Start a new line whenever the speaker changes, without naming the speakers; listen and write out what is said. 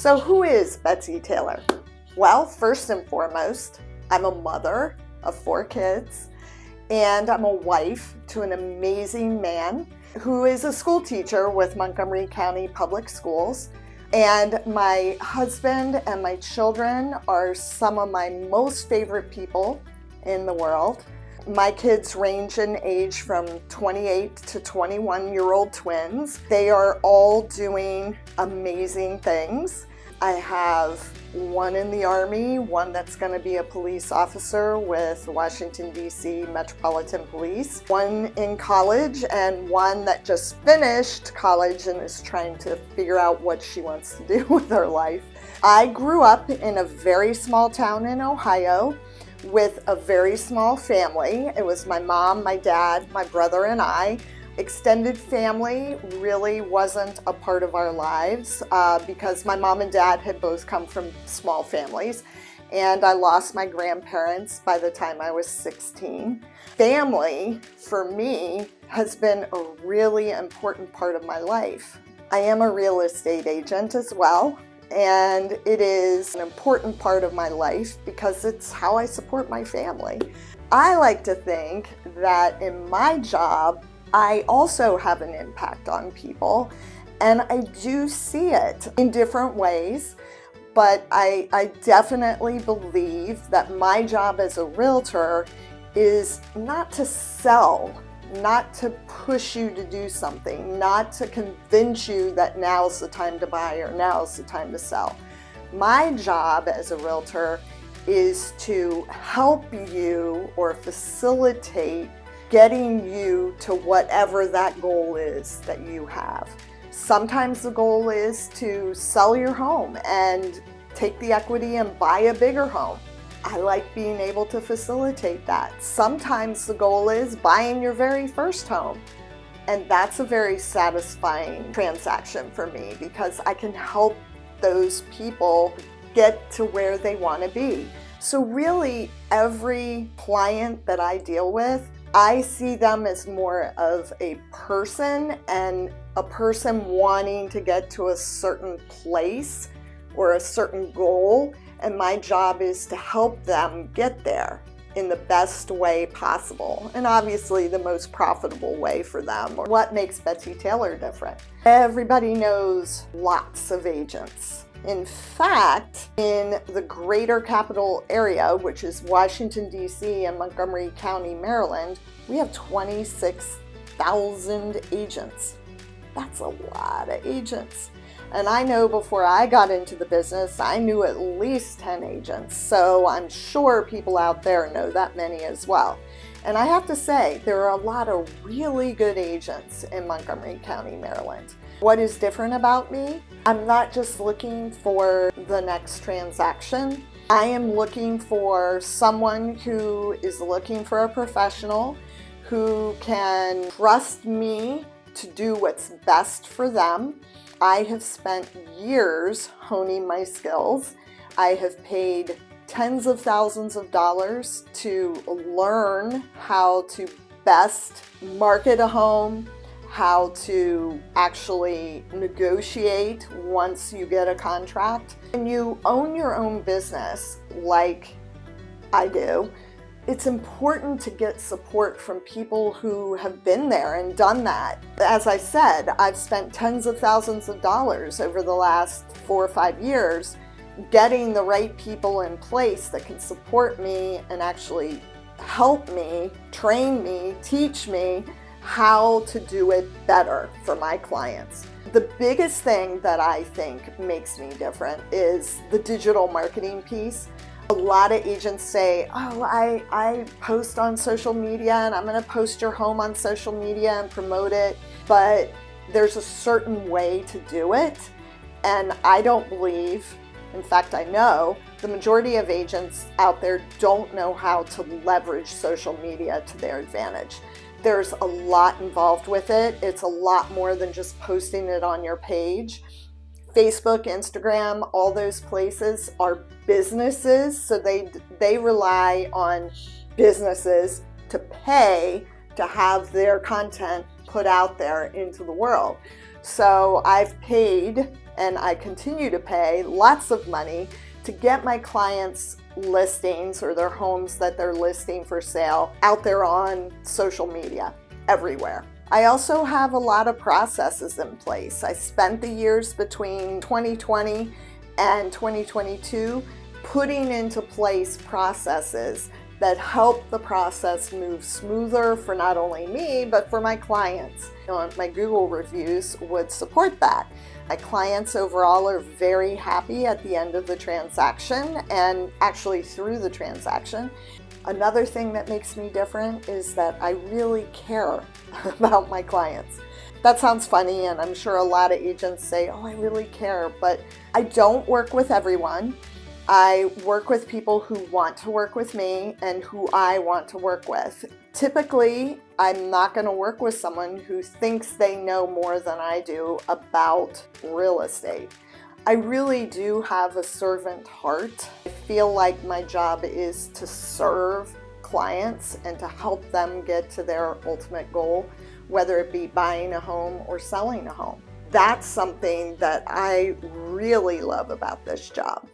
So who is Betsy Taylor? Well, first and foremost, I'm a mother of 4 kids, and I'm a wife to an amazing man who is a school teacher with Montgomery County Public Schools. And my husband and my children are some of my most favorite people in the world. My kids range in age from 28 to 21-year-old twins. They are all doing amazing things. I have one in the Army, one that's going to be a police officer with Washington, D.C. Metropolitan Police, one in college, and one that just finished college and is trying to figure out what she wants to do with her life. I grew up in a very small town in Ohio with a very small family. It was my mom, my dad, my brother, and I. Extended family really wasn't a part of our lives because my mom and dad had both come from small families, and I lost my grandparents by the time I was 16. Family, for me, has been a really important part of my life. I am a real estate agent as well, and it is an important part of my life because it's how I support my family. I like to think that in my job, I also have an impact on people, and I do see it in different ways, but I definitely believe that my job as a realtor is not to sell, not to push you to do something, not to convince you that now's the time to buy or now's the time to sell. My job as a realtor is to help you or facilitate getting you to whatever that goal is that you have. Sometimes the goal is to sell your home and take the equity and buy a bigger home. I like being able to facilitate that. Sometimes the goal is buying your very first home. And that's a very satisfying transaction for me because I can help those people get to where they want to be. So really, every client that I deal with, I see them as more of a person and a person wanting to get to a certain place or a certain goal, and my job is to help them get there in the best way possible, and obviously the most profitable way for them. What makes Betsy Taylor different? Everybody knows lots of agents. In fact, in the greater capital area, which is Washington, D.C. and Montgomery County, Maryland, we have 26,000 agents. That's a lot of agents. And I know before I got into the business, I knew at least 10 agents. So I'm sure people out there know that many as well. And I have to say, there are a lot of really good agents in Montgomery County, Maryland. What is different about me? I'm not just looking for the next transaction. I am looking for someone who is looking for a professional who can trust me to do what's best for them. I have spent years honing my skills. I have paid tens of thousands of dollars to learn how to best market a home, how to actually negotiate once you get a contract. When you own your own business, like I do, it's important to get support from people who have been there and done that. As I said, I've spent tens of thousands of dollars over the last 4 or 5 years getting the right people in place that can support me and actually help me, train me, teach me how to do it better for my clients. The biggest thing that I think makes me different is the digital marketing piece. A lot of agents say, oh, I post on social media and I'm going to post your home on social media and promote it, but there's a certain way to do it. And I don't believe, in fact, I know the majority of agents out there don't know how to leverage social media to their advantage. There's a lot involved with it. It's a lot more than just posting it on your page. Facebook, Instagram, all those places are businesses, so they rely on businesses to pay to have their content put out there into the world. So I've paid and I continue to pay lots of money to get my clients' listings or their homes that they're listing for sale out there on social media, everywhere. I also have a lot of processes in place. I spent the years between 2020 and 2022 putting into place processes that help the process move smoother for not only me, but for my clients. My Google reviews would support that. My clients overall are very happy at the end of the transaction and actually through the transaction. Another thing that makes me different is that I really care about my clients. That sounds funny, and I'm sure a lot of agents say, oh, I really care, but I don't work with everyone. I work with people who want to work with me and who I want to work with. Typically, I'm not going to work with someone who thinks they know more than I do about real estate. I really do have a servant heart. I feel like my job is to serve clients and to help them get to their ultimate goal, whether it be buying a home or selling a home. That's something that I really love about this job.